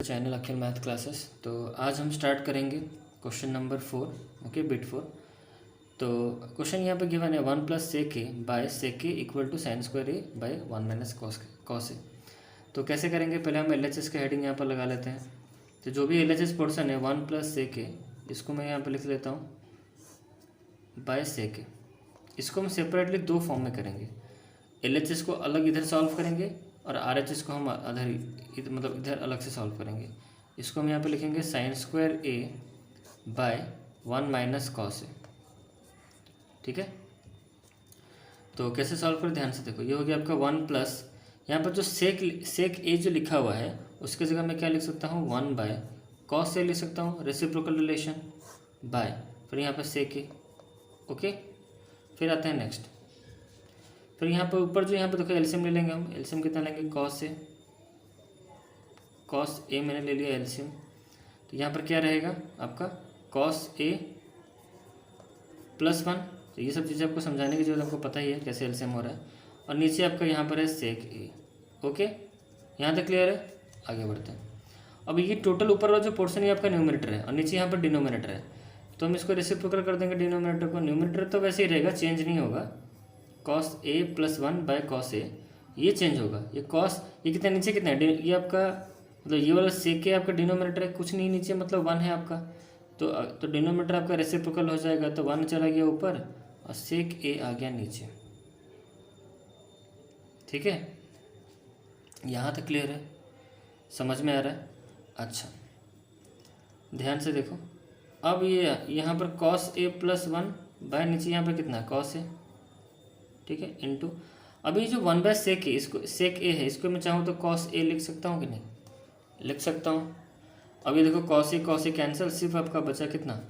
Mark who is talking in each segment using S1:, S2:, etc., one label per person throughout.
S1: Channel अखिल math classes. तो आज हम स्टार्ट करेंगे क्वेश्चन नंबर 4, ओके, बिट 4। तो क्वेश्चन यहाँ पे गिवन है 1 + sec a by sec a equal to sine square A by 1 - cos a। तो कैसे करेंगे, पहले हम LHS का हेडिंग यहाँ पर लगा लेते हैं। तो जो भी LHS पोर्सन है 1 + sec a, इसको मैं यहाँ पर लिख लेता हूँ बाय sec a। इसको हम सेपरेटली दो फॉर्म में करेंगे। LHS को अलग इधर सॉल्व करेंगे और RHS को हम मतलब इधर अलग से सॉल्व करेंगे। इसको हम यहाँ पे लिखेंगे sign square A by 1 - cos ए, ठीक है। तो कैसे सॉल्व करें, ध्यान से देखो। ये हो गया आपका 1 प्लस, यहाँ पर जो सेक ए जो लिखा हुआ है उसके जगह मैं क्या लिख सकता हूँ, 1/cos ए लिख सकता हूँ, रेसिप्रोकल रिलेशन बाय, फिर यहाँ पर सेक ए, ओके। फिर आते हैं नेक्स्ट। फिर यहाँ पर ऊपर जो यहाँ पर देखो एलसीएम ले लेंगे हम। एलसीएम कितना लेंगे, cos ए मैंने ले लिया एलसीएम। तो यहाँ पर क्या रहेगा आपका cos a + 1। तो ये सब चीज़ें आपको समझाने की जरूरत, आपको पता ही है कैसे एलसीएम हो रहा है। और नीचे आपका यहाँ पर है sec a, ओके। यहाँ तक क्लियर है, आगे बढ़ते हैं। अब ये टोटल ऊपर वाला जो पोर्शन है आपका न्यूमरेटर है और नीचे यहाँ पर डिनोमिनेटर है। तो हम इसको रेसिप्रोकल कर देंगे डिनोमिनेटर को। न्यूमरेटर तो वैसे ही रहेगा, चेंज नहीं होगा। cos a + 1/cos a, ये चेंज होगा। ये cos, ये कितना नीचे कितना है, ये आपका मतलब ये वाला sec a आपका डिनोमिनेटर है, कुछ नहीं नीचे मतलब 1 है आपका। तो डिनोमिनेटर आपका रेसिप्रोकल हो जाएगा, तो 1 चला गया ऊपर और sec a आ गया नीचे, ठीक है। यहाँ तक क्लियर है, समझ में आ रहा है। अच्छा, ध्यान से देखो। अब ये यहाँ पर cos a + 1 बाय नीचे यहाँ पर कितना है cos a, ठीक है, इनटू। अभी जो 1/sec a, इसको sec a है, इसको मैं चाहूँ तो cos a लिख सकता हूँ कि नहीं, लिख सकता हूँ। अभी देखो cos a कैंसिल, सिर्फ आपका बचा कितना,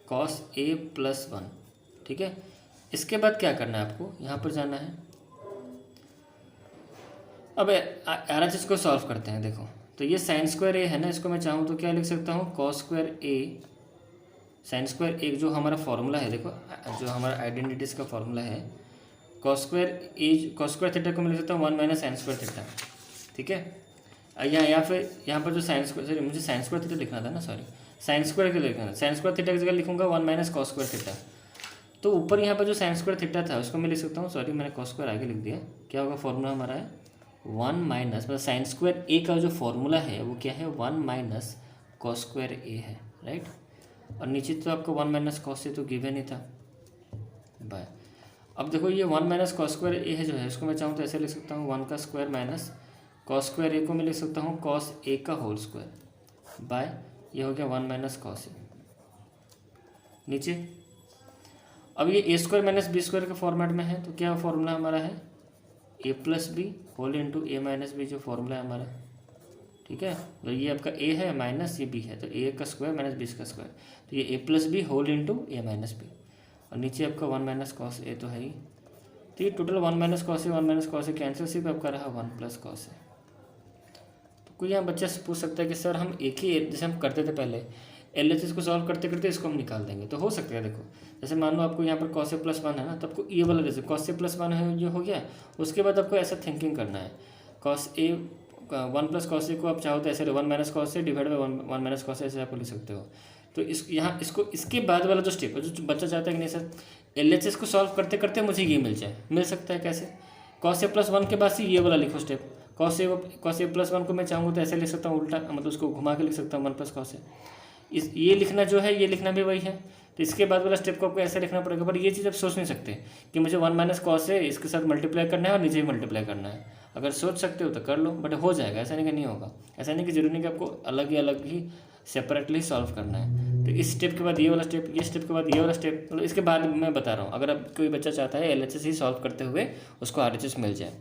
S1: cos a + 1, ठीक है। इसके बाद क्या करना है आपको, यहाँ पर जाना है। अब RHS को सॉल्व करते हैं। देखो, तो ये साइन स्क्वायर ए है ना, इसको मैं चाहूँ तो क्या लिख सकता हूँ, cos स्क्वायर ए साइन स्क्वायर ए, जो हमारा फॉर्मूला है, देखो जो हमारा आइडेंटिटीज़ का फॉर्मूला है, cos स्क्वायर थीटा को मैं लिख सकता हूँ 1 - sin स्क्वायर थीटा, ठीक है। या फिर यहाँ पर जो साइन स्क्वायर, सॉरी मुझे साइन स्क्वायर थीटा लिखना था ना, सॉरी साइन स्क्वायर का लिखना था। साइन स्क्वायर थीटा की जगह लिखूँगा 1 - cos स्क्वायर थीटा। तो ऊपर यहाँ पर जो साइन स्क्वायर थीटा था उसको मैं लिख सकता हूँ, सॉरी मैंने cos स्क्वायर आगे लिख दिया। क्या होगा, फॉर्मूला हमारा है 1 मतलब साइन स्क्वायर ए का जो फॉर्मूला है वो क्या है, 1 - cos स्क्वायर ए है, राइट। और नीचे तो आपको 1 - cos ए तो गिवन ही था बाय। अब देखो ये 1 - cos स्क्वायर ए है जो है, इसको मैं चाहूँ तो ऐसे लिख सकता हूँ 1 का स्क्वायर माइनस cos स्क्वायर ए को मैं लिख सकता हूँ cos ए का होल स्क्वायर बाय, ये हो गया 1 - cos ए नीचे। अब ये a स्क्वायर - b स्क्वायर के फॉर्मेट में है, तो क्या फॉर्मूला हमारा है, a + b whole into a - b जो फॉर्मूला है हमारा, ठीक है। तो ये आपका a है माइनस ये b है, तो a का स्क्वायर माइनस b का स्क्वायर, तो ये a + b whole into a - b और नीचे आपका 1 - cos a तो है ही। तो ये total 1 - cos a 1 - cos a cancel, सिर्फ आपका रहा 1 + cos a। तो कोई यहाँ बच्चा से पूछ सकता है कि सर हम एक ही, जैसे हम करते थे पहले LHS को सॉल्व करते करते इसको हम निकाल देंगे, तो हो सकता है। देखो जैसे मान लो आपको यहाँ पर cos a + 1 है ना, तो आपको ये वाला जैसे cos a + 1 है जो हो गया, उसके बाद आपको ऐसा थिंकिंग करना है। cos a 1 + cos a को आप चाहो तो ऐसे 1 - cos a divide by 1 - cos a ऐसे आप लिख सकते हो। तो यहाँ इसको इसके बाद वाला जो स्टेप है, जो बच्चा चाहता है कि नहीं सर LHS को सॉल्व करते करते मुझे ये मिल जाए, मिल सकता है कैसे, cos a + 1 के बाद से ये वाला लिखो स्टेप। cos a + 1 को मैं चाहूँ तो ऐसे लिख सकता हूँ उल्टा, मतलब उसको घुमा के लिख सकता हूँ 1 + cos a। ये लिखना जो है, ये लिखना भी वही है। तो इसके बाद वाला स्टेप को आपको ऐसे लिखना पड़ेगा। पर ये चीज़ आप सोच नहीं सकते कि मुझे 1 - cos a इसके साथ मल्टीप्लाई करना है और नीचे भी मल्टीप्लाई करना है। अगर सोच सकते हो तो कर लो, बट हो जाएगा, ऐसा नहीं कि नहीं होगा। ऐसा नहीं कि जरूरी नहीं कि आपको अलग ही सेपरेटली सॉल्व करना है। तो इस स्टेप के बाद ये वाला स्टेप, ये स्टेप के बाद ये वाला स्टेप, मतलब इसके बाद मैं बता रहा हूँ। अगर अब कोई बच्चा चाहता है LHS ही सॉल्व करते हुए उसको RHS मिल जाए,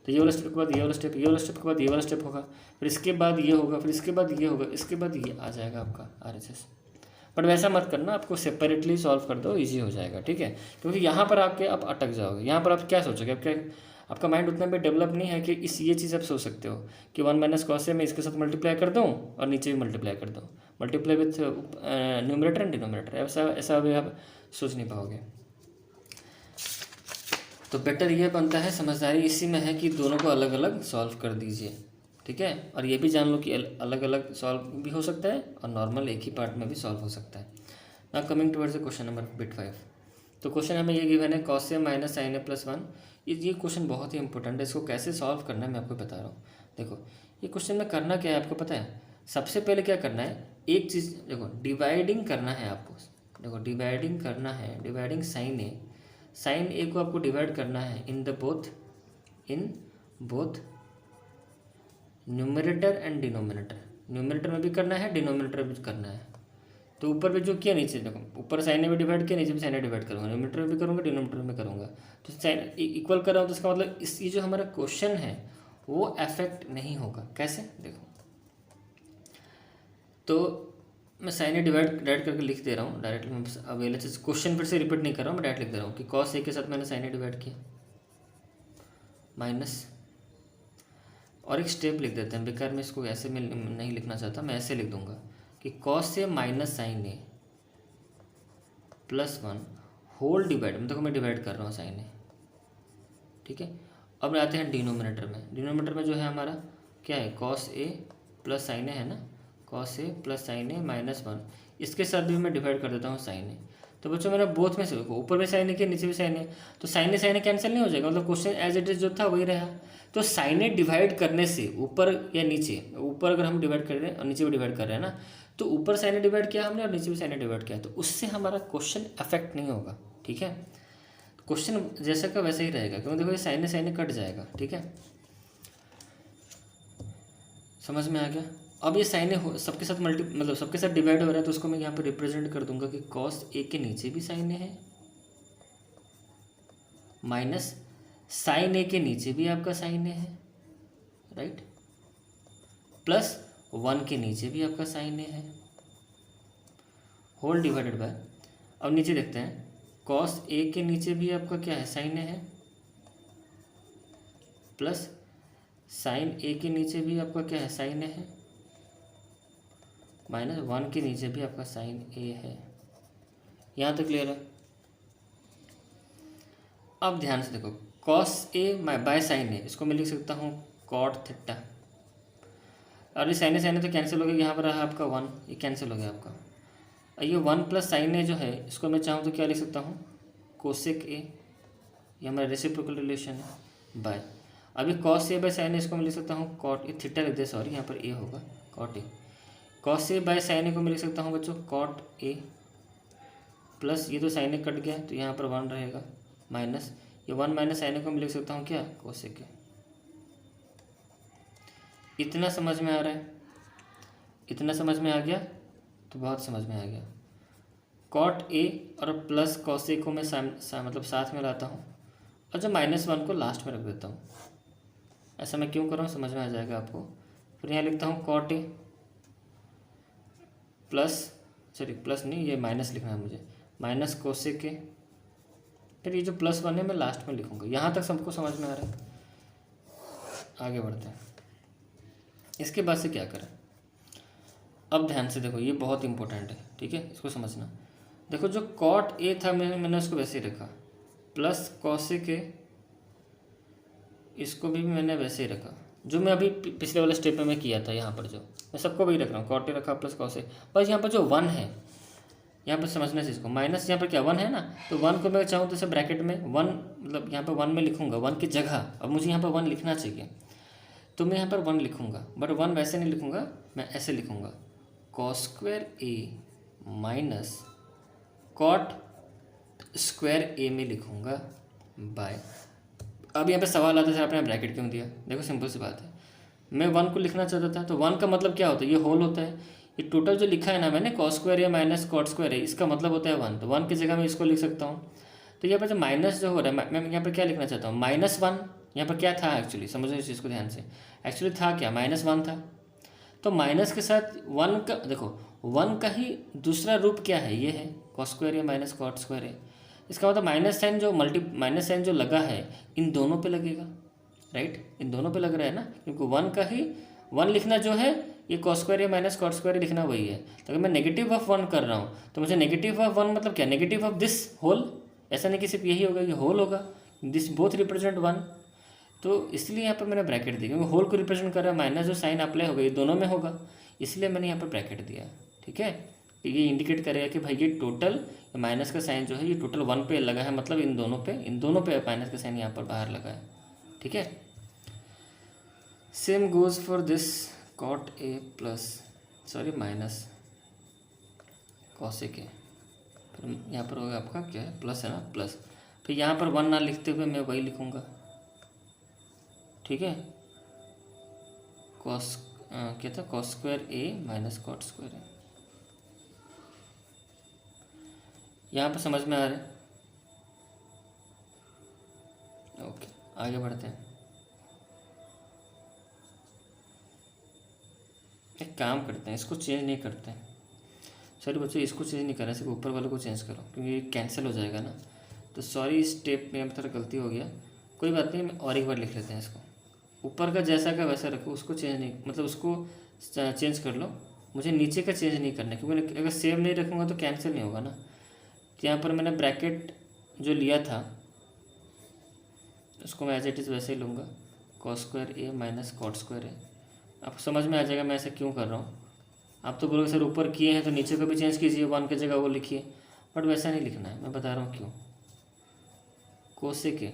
S1: तो ये वाला स्टेप के बाद ये वाला स्टेप, ये वाला स्टेप के बाद ये वाला स्टेप होगा, फिर इसके बाद ये होगा, फिर इसके बाद ये होगा, इसके बाद ये आ जाएगा आपका RHS। बट वैसा मत करना, आपको सेपरेटली सॉल्व कर दो, इजी हो जाएगा, ठीक है। क्योंकि यहाँ पर आप अटक जाओगे। यहाँ पर आप क्या सोचोगे, आपका माइंड उतना भी डेवलप नहीं है कि ये चीज़ आप सोच सकते हो कि 1 - cos a मैं इसके साथ मल्टीप्लाई कर दूँ और नीचे भी मल्टीप्लाई कर दूँ, multiply with numerator and denominator. ऐसा अभी आप सोच नहीं पाओगे। तो बेटर ये बनता है, समझदारी इसी में है कि दोनों को अलग अलग सॉल्व कर दीजिए, ठीक है। और ये भी जान लो कि अलग अलग सॉल्व भी हो सकता है और नॉर्मल एक ही पार्ट में भी सॉल्व हो सकता है। Now coming towards the question number bit 5। तो क्वेश्चन हमें ये गिवन है cos A minus sign A plus 1। ये क्वेश्चन बहुत ही इंपॉर्टेंट है, इसको कैसे सॉल्व करना है मैं आपको बता रहा हूँ। देखो ये क्वेश्चन में करना क्या है आपको पता है। सबसे पहले क्या करना है, एक चीज़ देखो, डिवाइडिंग करना है आपको। देखो डिवाइडिंग करना है, डिवाइडिंग साइन ए को आपको डिवाइड करना है in both numerator and denominator. Numerator में भी करना है, डिनोमिनेटर में भी करना है। तो ऊपर भी जो किया, नीचे देखो, ऊपर साइन ए भी डिवाइड किया, नीचे भी साइन ए डिवाइड करूँगा, न्यूमरेटर में भी करूँगा, डिनोमिनेटर में करूँगा। तो साइन इक्वल कर रहा हूँ, तो इसका मतलब ये जो हमारा क्वेश्चन है वो अफेक्ट नहीं होगा। कैसे, देखो तो मैं साइन ए डिवाइड करके लिख दे रहा हूँ डायरेक्टली। मैं अब एलएचएस क्वेश्चन फिर से रिपीट नहीं कर रहा हूँ, मैं डायरेक्ट लिख दे रहा हूँ कि कॉस ए के साथ मैंने साइन ए डिवाइड किया माइनस, और एक स्टेप लिख देते हैं, बेकार में इसको ऐसे में नहीं लिखना चाहता, मैं ऐसे लिख दूंगा कि cos A minus sign A plus 1 whole divide में, देखो मैं डिवाइड कर रहा हूँ साइन ए, ठीक है। अब आते हैं डिनोमिनेटर में। डिनोमिनेटर में जो है हमारा क्या है, कॉस ए प्लस साइन ए है ना, cos A plus sign A minus 1, इसके साथ भी मैं डिवाइड कर देता हूँ साइन ए। तो बच्चों मेरा बोथ में से देखो, ऊपर भी साइन ए के, नीचे भी साइन ए, तो साइन ए कैंसिल नहीं हो जाएगा, मतलब क्वेश्चन एज इट इज जो था वही रहा। तो साइन ए डिवाइड करने से ऊपर या नीचे, ऊपर अगर हम डिवाइड कर रहे हैं और नीचे भी डिवाइड कर रहे हैं ना, तो ऊपर साइन ए डिवाइड किया हमने और नीचे भी साइन ए डिवाइड किया, तो उससे हमारा क्वेश्चन अफेक्ट नहीं होगा, ठीक है। क्वेश्चन जैसा का वैसा ही रहेगा, क्योंकि देखो ये साइन ए कट जाएगा, ठीक है। समझ में आ गया। अब ये साइन ए सबके साथ मतलब सबके साथ डिवाइड हो रहा है, तो उसको मैं यहाँ पे रिप्रेजेंट कर दूंगा कि कॉस ए के नीचे भी साइन ए है माइनस साइन ए के नीचे भी आपका साइन ए है, राइट, प्लस 1 के नीचे भी आपका साइन ए है, होल डिवाइडेड बाय, अब नीचे देखते हैं, कॉस ए के नीचे भी आपका क्या है, साइन ए है, प्लस साइन ए के नीचे भी आपका क्या है, साइन ए है, माइनस 1 के नीचे भी आपका साइन ए है। यहाँ तक क्लियर है। अब ध्यान से देखो, कॉस ए बाय साइन ए, इसको मैं लिख सकता हूँ कॉट थीटा, और ये साइन ए तो कैंसिल हो गया, यहाँ पर रहा आपका 1, ये कैंसिल हो गया आपका। और ये 1 प्लस साइन ए जो है, इसको मैं चाहूँ तो क्या लिख सकता हूँ, कोसेक ए, ये हमारा रेसिप्रोकल रिलेशन है, बाय। अभी कॉस ए बाय साइन ए, इसको मैं लिख सकता हूँ कॉट, ये थीटा लिख दे, सॉरी यहाँ पर ए होगा, cot A. Cos A by sine A को मैं लिख सकता हूँ बच्चों कॉट ए, प्लस ये तो साइन ए कट गया तो यहाँ पर 1 रहेगा, माइनस ये 1 माइनस साइन ए को मैं लिख सकता हूँ क्या, कोसेक ए। इतना समझ में आ रहा है, इतना समझ में आ गया तो बहुत समझ में आ गया। कॉट ए और प्लस कॉस ए को मैं मतलब साथ में लाता हूँ, और जो -1 को लास्ट में रख देता हूँ। ऐसा मैं क्यों कर रहा हूँ समझ में आ जाएगा आपको। फिर यहाँ लिखता हूँ cot A plus, sorry plus नहीं, ये माइनस लिखना है मुझे, माइनस कोसेक ए, फिर ये जो +1 है मैं लास्ट में लिखूँगा। यहाँ तक सबको समझ में आ रहा है। आगे बढ़ते हैं, इसके बाद से क्या करें। अब ध्यान से देखो, ये बहुत इंपॉर्टेंट है, ठीक है, इसको समझना। देखो जो कॉट ए था मैंने उसको वैसे ही रखा, प्लस कोसेक ए, इसको भी मैंने वैसे ही रखा, जो मैं अभी पिछले वाले स्टेप में मैं किया था। यहाँ पर जो मैं सबको वही रख रहा हूँ, कॉट ए रखा प्लस कोसेक, बस यहाँ पर जो 1 है, यहाँ पर समझने से इसको, माइनस यहाँ पर क्या 1 है ना, तो 1 को मैं चाहूँ तो इसे ब्रैकेट में 1, मतलब यहाँ पर 1 में लिखूँगा, 1 की जगह अब मुझे यहाँ पर 1 लिखना चाहिए, तो मैं यहाँ पर 1 लिखूँगा, बट 1 वैसे नहीं लिखूँगा, मैं ऐसे लिखूँगा, कॉस स्क्वायर ए माइनस कॉट स्क्वायर ए में लिखूँगा बाय। अब यहाँ पे सवाल आता है सर आपने ब्रैकेट क्यों दिया। देखो सिंपल सी बात है, मैं 1 को लिखना चाहता था, तो 1 का मतलब क्या होता है, ये होल होता है। ये टोटल जो लिखा है ना मैंने, कॉस स्क्वायर ए माइनस कॉट स्क्वायर ए, इसका मतलब होता है 1, तो 1 की जगह मैं इसको लिख सकता हूँ। तो यहाँ पर जो माइनस जो हो रहा है, मैं यहाँ पर क्या लिखना चाहता हूँ, -1। यहाँ पर क्या था एक्चुअली, समझो इस चीज़ को ध्यान से, एक्चुअली था क्या, -1 था। तो माइनस के साथ 1 का, देखो 1 का ही दूसरा रूप क्या है, ये है कॉस स्क्वायर ए माइनस कॉट स्क्वायर ए। इसका मतलब माइनस साइन जो लगा है इन दोनों पे लगेगा, राइट, इन दोनों पे लग रहा है ना, क्योंकि 1 का ही 1 लिखना जो है, ये कॉस स्क्वायर ए माइनस कॉट स्क्वायर ए लिखना वही है। तो अगर मैं नेगेटिव ऑफ 1 कर रहा हूँ, तो मुझे नेगेटिव ऑफ 1 मतलब क्या, नेगेटिव ऑफ दिस होल, ऐसा नहीं कि सिर्फ यही होगा, ये होल होगा, दिस बोथ रिप्रेजेंट 1। तो इसलिए यहाँ पर मैंने ब्रैकेट दिया, क्योंकि होल को रिप्रेजेंट कर रहा है, माइनस जो साइन अप्लाई होगा ये दोनों में होगा, इसलिए मैंने यहाँ पर ब्रैकेट दिया। ठीक है, ये इंडिकेट करेगा कि भाई ये टोटल माइनस का साइन जो है ये टोटल 1 पे लगा है, मतलब इन दोनों पे माइनस का साइन यहाँ पर बाहर लगा है। ठीक है, same goes for this cot A plus minus cosec A, फिर यहाँ पर होगा आपका क्या है, प्लस है ना, प्लस, फिर यहाँ पर 1 ना लिखते हुए मैं वही लिखूँगा। ठीक है, कॉस क्या था, कॉस स्क्वायर ए माइनस कॉट स्क्वायर ए। यहाँ पर समझ में आ रहा है? ओके, आगे बढ़ते हैं। एक काम करते हैं, इसको चेंज नहीं करते हैं। सॉरी बच्चों, इसको चेंज नहीं करना, सिर्फ ऊपर वाले को चेंज करो, क्योंकि ये कैंसिल हो जाएगा ना। तो सॉरी, इस स्टेप में अब थोड़ा गलती हो गया, कोई बात नहीं, मैं और एक बार लिख लेते हैं इसको। ऊपर का जैसा का वैसा रखो, उसको चेंज नहीं, मतलब उसको चेंज कर लो, मुझे नीचे का चेंज नहीं करना, क्योंकि अगर सेम नहीं रखूँगा तो कैंसिल नहीं होगा ना। तो यहाँ पर मैंने ब्रैकेट जो लिया था उसको मैं एज इट इज़ वैसे ही लूँगा, कॉस स्क्वायर ए माइनस कॉट स्क्वायर ए। आपको समझ में आ जाएगा मैं ऐसा क्यों कर रहा हूँ। आप तो बोलोगे सर ऊपर किए हैं तो नीचे को भी चेंज कीजिए, 1 की जगह वो लिखिए, बट वैसा नहीं लिखना है, मैं बता रहा हूँ क्यों। कोसेक ए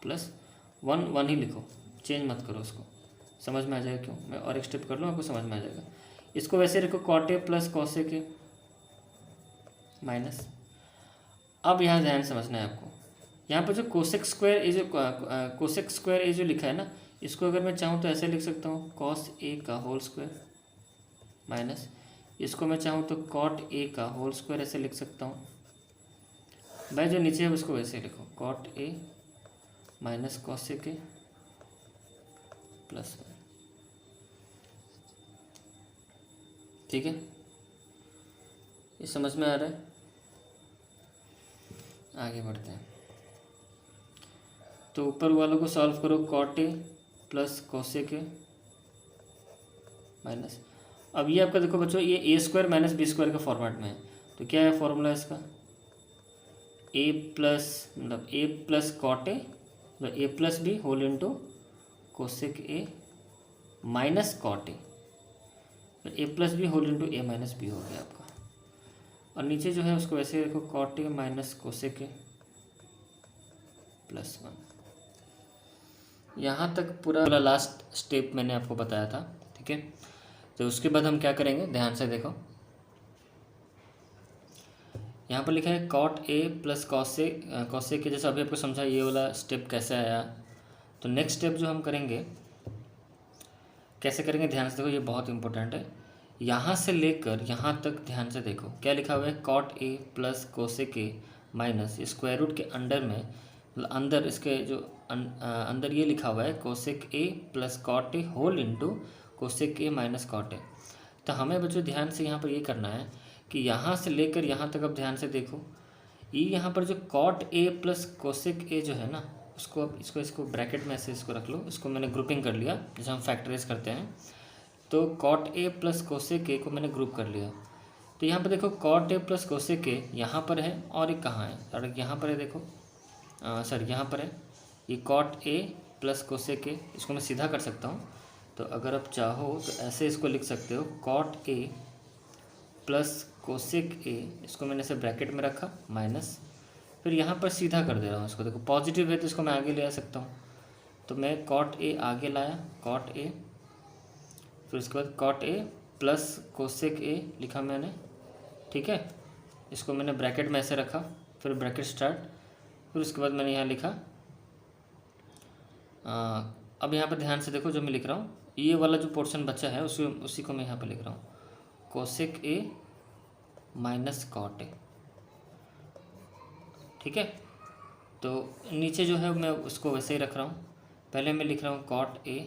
S1: प्लस 1 ही लिखो, चेंज मत करो उसको, समझ में आ जाएगा क्यों। मैं और एक स्टेप कर लूँ, आपको समझ में आ जाएगा। इसको वैसे रखो, cot A plus cosec A minus. अब यहाँ ध्यान समझना है आपको, यहाँ पर जो कोसेक स्क्वायर ए जो लिखा है ना, इसको अगर मैं चाहूँ तो ऐसे लिख सकता हूँ, कॉस ए का होल स्क्वायर माइनस, इसको मैं चाहूँ तो कॉट ए का होल स्क्वायर ऐसे लिख सकता हूँ। भाई जो नीचे है उसको वैसे लिखो, cot A minus cosec A plus 1। ठीक है, ये समझ में आ रहा है? आगे बढ़ते हैं। तो ऊपर वालों को सॉल्व करो, cot A plus cosec A minus. अब ये आपका देखो बच्चों, ये A square minus B square का फॉर्मेट में है, तो क्या है फॉर्मूला इसका, ए प्लस कॉट ए मतलब A plus B whole into cosec A minus cot A plus B whole into A minus B हो गया आपका। और नीचे जो है उसको वैसे रखो, cot A minus cosec A plus 1। यहाँ तक पूरा लास्ट स्टेप मैंने आपको बताया था। ठीक है, तो उसके बाद हम क्या करेंगे, ध्यान से देखो, यहाँ पर लिखा है कॉट ए प्लस कॉसेक के, जैसा अभी आपको समझा ये वाला स्टेप कैसे आया। तो नेक्स्ट स्टेप जो हम करेंगे कैसे करेंगे, ध्यान से देखो, ये बहुत इंपॉर्टेंट है। यहाँ से लेकर यहाँ तक ध्यान से देखो, क्या लिखा हुआ है, cot A plus cosec A minus square root के अंडर में, मतलब अंदर इसके जो अंदर ये लिखा हुआ है cosec A plus cot A whole into cosec A minus cot A. तो हमें बच्चों ध्यान से यहाँ पर ये करना है कि यहाँ से लेकर यहाँ तक अब ध्यान से देखो, ये यहाँ पर जो cot A plus cosec A जो है ना, उसको अब इसको ब्रैकेट में ऐसे इसको रख लो। इसको मैंने ग्रुपिंग कर लिया, जैसे हम फैक्टराइज करते हैं, तो cot A plus cosec A को मैंने ग्रुप कर लिया। तो यहाँ पर देखो, cot A plus cosec A यहाँ पर है, और एक कहाँ है, और एक यहाँ पर है, देखो सॉरी यहाँ पर है, ये cot A plus cosec A, इसको मैं सीधा कर सकता हूँ। तो अगर आप चाहो तो ऐसे इसको लिख सकते हो, cot A plus cosec A, इसको मैंने ऐसे ब्रैकेट में रखा माइनस, फिर यहाँ पर सीधा कर दे रहा हूँ इसको। देखो पॉजिटिव है तो इसको मैं आगे ले आ सकता हूँ, तो मैं कॉट ए आगे लाया, कॉट ए, फिर उसके बाद cot A plus cosec A लिखा मैंने। ठीक है, इसको मैंने ब्रैकेट में ऐसे रखा, फिर ब्रैकेट स्टार्ट, फिर उसके बाद मैंने यहाँ लिखा। अब यहाँ पर ध्यान से देखो, जो मैं लिख रहा हूँ, ये वाला जो पोर्शन बचा है उसी को मैं यहाँ पर लिख रहा हूँ, cosec A minus cot A. ठीक है, तो नीचे जो है मैं उसको वैसे ही रख रहा हूँ। पहले मैं लिख रहा हूँ कॉट ए,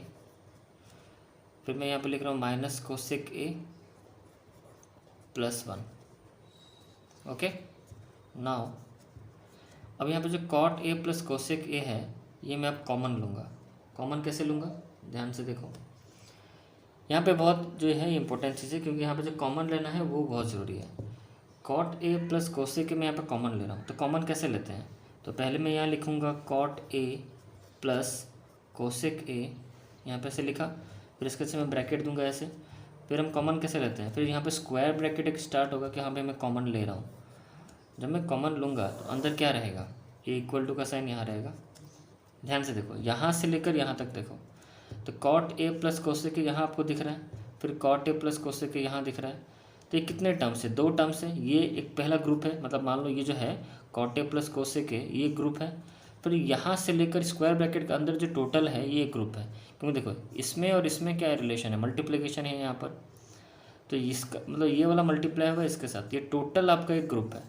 S1: फिर मैं यहाँ पे लिख रहा हूँ minus cosec A plus 1। Okay, now अब यहाँ पे जो cot A plus cosec A है, ये मैं अब कॉमन लूँगा। कॉमन कैसे लूँगा, ध्यान से देखो, यहाँ पे बहुत जो है इंपॉर्टेंट चीज़ है, क्योंकि यहाँ पे जो कॉमन लेना है वो बहुत ज़रूरी है। Cot A plus cosec A मैं यहाँ पे कॉमन ले रहा हूँ, तो कॉमन कैसे लेते हैं, तो पहले मैं यहाँ लिखूँगा cot A plus cosec A, यहाँ पे ऐसे लिखा, फिर इसके से मैं ब्रैकेट दूंगा ऐसे, फिर हम कॉमन कैसे लेते हैं, फिर यहाँ पे स्क्वायर ब्रैकेट एक स्टार्ट होगा कि यहाँ पे मैं कॉमन ले रहा हूँ। जब मैं कॉमन लूँगा तो अंदर क्या रहेगा, ए इक्वल टू का साइन यहाँ रहेगा। ध्यान से देखो, यहाँ से लेकर यहाँ तक देखो, तो cot A plus cosec A यहाँ आपको दिख रहा है, फिर cot A plus cosec A यहाँ दिख रहा है। तो ये कितने टर्म्स है, 2 टर्म्स है। ये एक पहला ग्रुप है, मतलब मान लो ये जो है cot A plus cosec A ये ग्रुप है। फिर यहाँ से लेकर स्क्वायर ब्रैकेट के अंदर जो टोटल है ये एक ग्रुप है, क्योंकि देखो इसमें और इसमें क्या रिलेशन है, मल्टीप्लिकेशन है यहाँ पर। तो इसका मतलब ये वाला मल्टीप्लाई होगा इसके साथ, ये टोटल आपका एक ग्रुप है।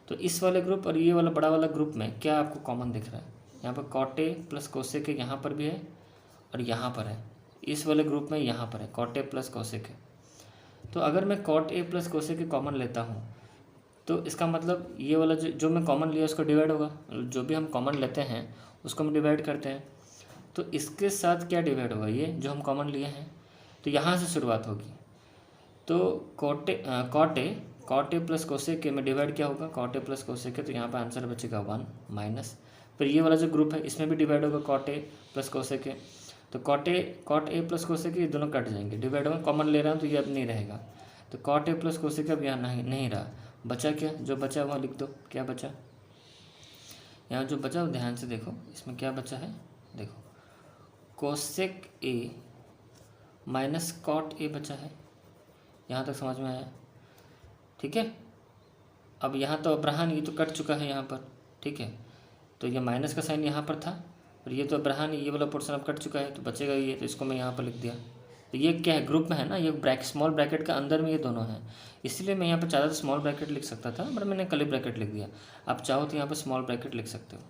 S1: तो इस वाले ग्रुप और ये वाला बड़ा वाला ग्रुप में क्या आपको कॉमन दिख रहा है, यहाँ पर cot A plus cosec A यहाँ पर भी है और यहाँ पर है, इस वाले ग्रुप में यहाँ पर है cot A plus cosec A. तो अगर मैं cot A plus cosec A common लेता हूँ तो इसका मतलब ये वाला जो मैं कॉमन लिया उसको डिवाइड होगा, जो भी हम कॉमन लेते हैं उसको हम डिवाइड करते हैं। तो इसके साथ क्या डिवाइड होगा, ये जो हम कॉमन लिए हैं, तो यहाँ से शुरुआत होगी। तो cot A plus cosec A में डिवाइड क्या होगा, cot A plus cosec A, तो यहाँ पर आंसर बचेगा 1 माइनस, फिर ये वाला जो ग्रुप है इसमें भी डिवाइड होगा cot A plus cosec A. तो cot A plus cosec A ये दोनों कट जाएंगे, डिवाइड होगा, कॉमन ले रहा हूँ तो ये अब नहीं रहेगा। तो कॉट ए प्लस कोसेक अब यहाँ नहीं रहा, बचा क्या, जो बचा वहाँ लिख दो, क्या बचा यहाँ जो बचा वो ध्यान से देखो, इसमें क्या बचा है, देखो cosec A minus cot A बचा है। यहाँ तक समझ में आया, ठीक है। अब यहाँ तो अब्राहन ये तो कट चुका है यहाँ पर, ठीक है। तो ये माइनस का साइन यहाँ पर था और ये तो अब्राहन ये वाला पोर्शन अब कट चुका है, तो बचेगा ये, तो इसको मैं यहाँ पर लिख दिया। तो ये क्या है, ग्रुप में है ना, ये स्मॉल ब्रैकेट का अंदर में ये दोनों हैं, इसलिए मैं यहाँ पर चाहता था स्मॉल ब्रैकेट लिख सकता था, बट मैंने कर्ली ब्रैकेट लिख दिया। आप चाहो तो यहाँ पर स्मॉल ब्रैकेट लिख सकते हो।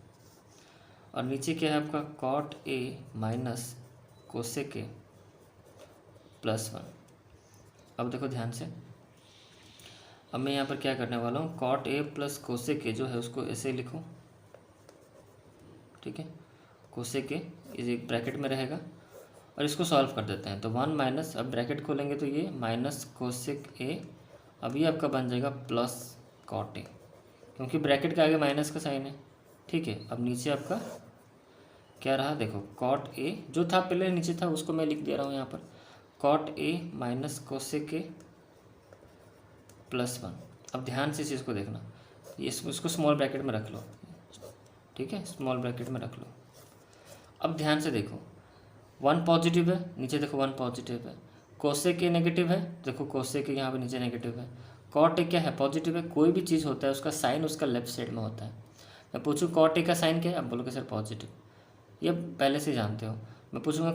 S1: और नीचे क्या है आपका, cot A minus cosec A plus 1। अब देखो ध्यान से, अब मैं यहाँ पर क्या करने वाला हूँ, cot A plus cosec A जो है उसको ऐसे लिखूँ, ठीक है। कोसेक ए इस एक ब्रैकेट में रहेगा और इसको सॉल्व कर देते हैं। तो 1 माइनस, अब ब्रैकेट खोलेंगे तो ये माइनस कोसेक ए, अब ये आपका बन जाएगा प्लस कॉट ए, क्योंकि ब्रैकेट के आगे माइनस का साइन है, ठीक है। अब नीचे आपका क्या रहा, देखो कॉट ए जो था पहले नीचे था उसको मैं लिख दे रहा हूँ यहाँ पर, cot A minus cosec A plus 1। अब ध्यान से इस चीज़ को देखना, इसको स्मॉल ब्रैकेट में रख लो, ठीक है, स्मॉल ब्रैकेट में रख लो। अब ध्यान से देखो, 1 पॉजिटिव है, नीचे देखो 1 पॉजिटिव है, कोसेक ए नेगेटिव है, देखो कोसेक ए यहाँ पे नीचे नेगेटिव है, कॉट ए क्या है, पॉजिटिव है। कोई भी चीज़ होता है उसका साइन उसका लेफ्ट साइड में होता है। मैं पूछूँ कॉट ए का साइन क्या है, अब बोलोगे सर पॉजिटिव, ये पहले से जानते हो। मैं पूछूंगा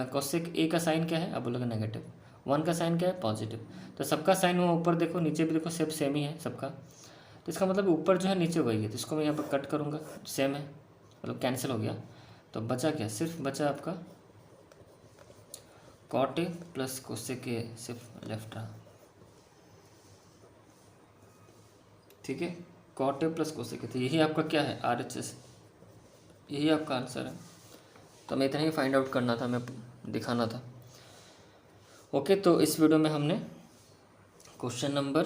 S1: कोसेक ए का साइन क्या है, अब बोलोगे नेगेटिव। 1 का साइन क्या है, पॉजिटिव। तो सबका साइन वो ऊपर देखो नीचे भी देखो सब सेम ही है सबका, तो इसका मतलब ऊपर जो है नीचे वही है। तो इसको मैं यहाँ पर कट करूँगा, सेम है, मतलब कैंसिल हो गया। तो बचा क्या, सिर्फ बचा आपका cot A plus cosec A, सिर्फ लेफ्ट रहा, ठीक है। Cot A plus cosec A, तो यही आपका क्या है, RHS, यही आपका आंसर है। तो मैं इतना ही फाइंड आउट करना था, मैं दिखाना था। ओके, तो इस वीडियो में हमने question number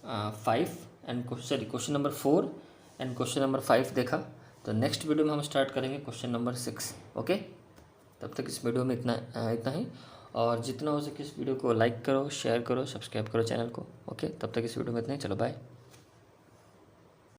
S1: question number 4 and question number 5 देखा। तो नेक्स्ट वीडियो में हम स्टार्ट करेंगे क्वेश्चन नंबर 6। ओके, तब तक इस वीडियो में इतना ही, और जितना हो सके इस वीडियो को लाइक करो, शेयर करो, सब्सक्राइब करो चैनल को। ओके, तब तक इस वीडियो में इतना ही, चलो बाय।